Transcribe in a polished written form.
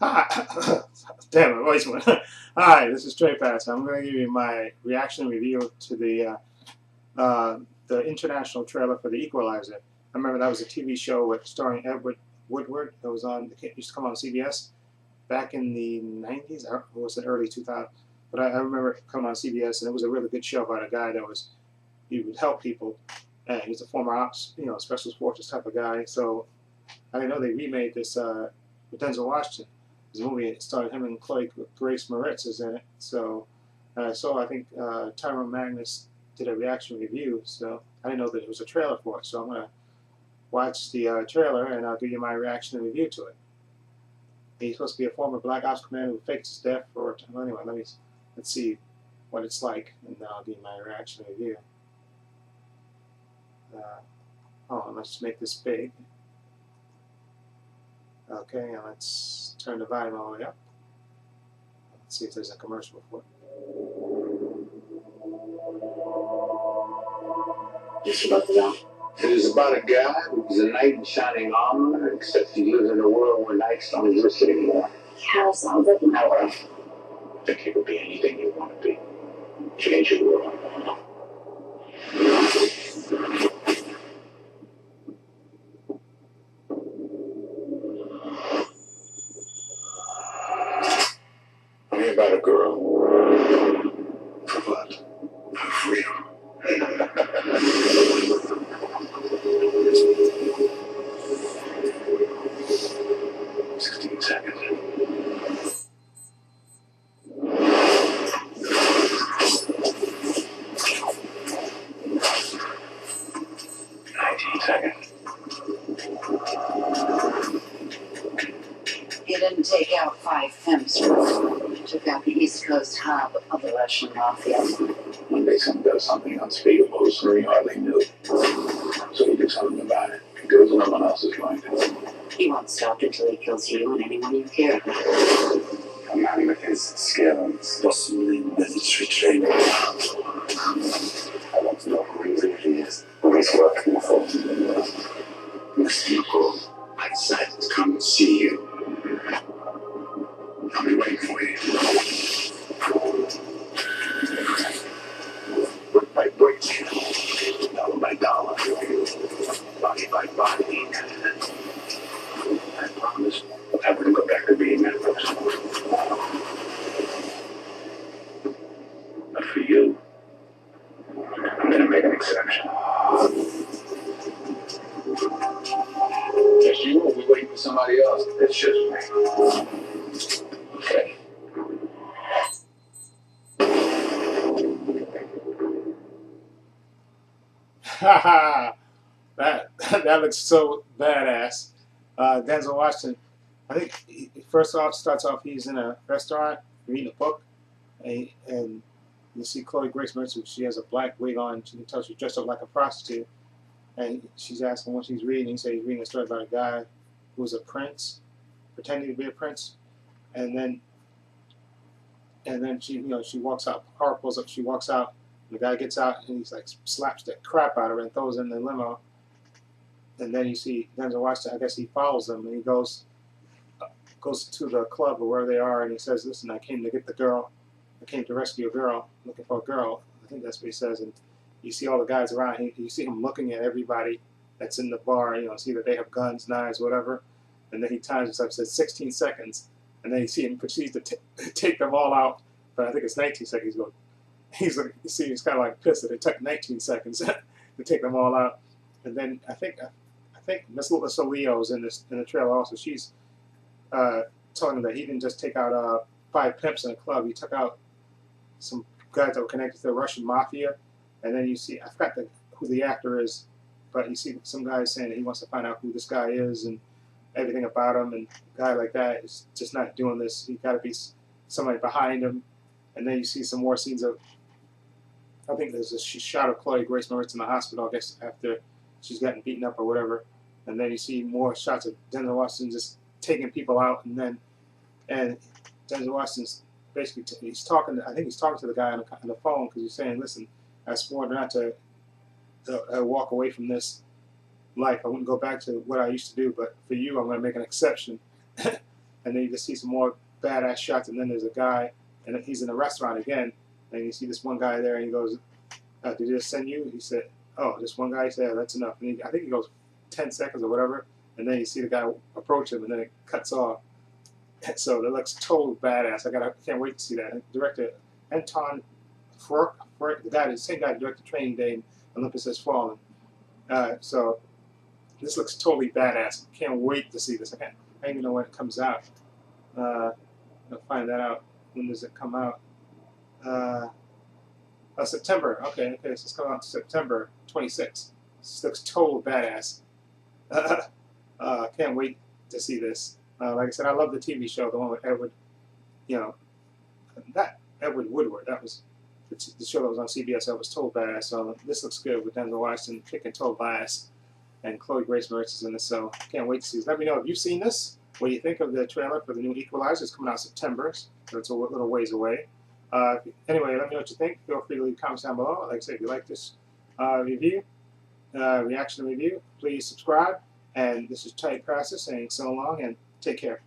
Hi. Damn, my voice went. Hi, this is Trey Pass. I'm going to give you my reaction review to the international trailer for the Equalizer. I remember that was a TV show with starring Edward Woodward. That was on. It used to come on CBS back in the 90s. Or was it early 2000s? But I remember it coming on CBS, and it was a really good show about a guy that was he would help people, and he's a former ops, special forces type of guy. So I didn't know they remade this with Denzel Washington. This movie it starred him and Chloe Grace Moretz is in it. So I saw I think Tyrone Magnus did a reaction review. So I didn't know that it was a trailer for it. So I'm gonna watch the trailer and I'll give you my reaction and review to it. He's supposed to be a former Black Ops commander who faked his death for. Well, anyway, let's see what it's like, and then I'll give you my reaction and review. Let's make this big. Okay, and let's turn the volume all the way up. Let's see if there's a commercial for it. Just about the guy. It is about a guy who's a knight in shining armor, except he lives in a world where knights don't exist anymore. Yeah, sounds like an hour. I think you could be anything you want to be. Change your world. Tell me about a girl. For what? For freedom. 16 seconds. He didn't take out 5 pimps. He took out the East Coast hub of the Russian mafia. One day someone does something unspeakable, so he hardly knew. So he did something about it, because no one else is going to. He won't stop until he kills you and anyone you care about. A man with his skills, possibly military training. I want to know who he really is, who he's working for. Mr. McCall, I decided to come and see you. I'll be waiting for you. Brick by brick, dollar by dollar, body by body. I promise I wouldn't go back to being that person. But for you, I'm going to make an exception. Just you, or we waiting for somebody else? It's just me. Okay. Haha, that looks so badass. Denzel Washington. I think first off starts off he's in a restaurant reading a book, and you see Chloe Grace Moretz. She has a black wig on. She can tell she's dressed up like a prostitute, and she's asking what she's reading. He says he's reading a story about a guy who was a prince, pretending to be a prince, and then she she walks out. Car pulls up. She walks out. And the guy gets out and he's like slaps the crap out of her and throws her in the limo. And then you see Denzel Washington. I guess he follows them and he goes to the club or wherever they are, and he says, "Listen, I came to get the girl. I came to rescue a girl. Looking for a girl." I think that's what he says. And you see all the guys around. You see him looking at everybody that's in the bar. See that they have guns, knives, whatever. And then he times himself. Says 16 seconds. And then you see him proceeds to take them all out. But I think it's 19 seconds. He's kind of like pissed that it took 19 seconds to take them all out. And then I think Miss Leo is in the trailer also. She's telling him that he didn't just take out 5 pimps in a club. He took out some guys that were connected to the Russian mafia. And then you see, I forgot who the actor is, but you see some guys saying that he wants to find out who this guy is and everything about him. And a guy like that is just not doing this. He got to be somebody behind him. And then you see some more scenes of, I think there's a shot of Chloe Grace Moretz in the hospital, I guess, after she's gotten beaten up or whatever. And then you see more shots of Denzel Washington just taking people out. And Denzel Washington's basically, he's talking to the guy on the phone because he's saying, "Listen, I swore not to walk away from this life. I wouldn't go back to what I used to do, but for you, I'm going to make an exception." and then you just see some more badass shots, and then there's a guy, and he's in a restaurant again, and you see this one guy there, and he goes, "Did he just send you?" He said, "Oh, just one guy." He said, "Yeah, that's enough." And I think he goes 10 seconds or whatever, and then you see the guy approach him, and then it cuts off. So that looks total badass. Can't wait to see that. Director Anton Furk, the same guy who directed Training Day and Olympus Has Fallen. So this looks totally badass. Can't wait to see this. I don't even know when it comes out. I'll find that out. When does it come out? September. Okay, so it's coming out September 26th. This looks total badass. Can't wait to see this. Like I said, I love the TV show, the one with Edward, not Edward Woodward. That was the show that was on CBS. That was total badass. So this looks good with Denzel Washington kicking total ass, and Chloe Grace Moretz is in this. So can't wait to see this. Let me know if you've seen this. What do you think of the trailer for the new Equalizer? It's coming out September, so it's a little ways away. Anyway, let me know what you think. Feel free to leave comments down below. Like I said, if you like this reaction review, please subscribe. And this is Tight Process saying so long and take care.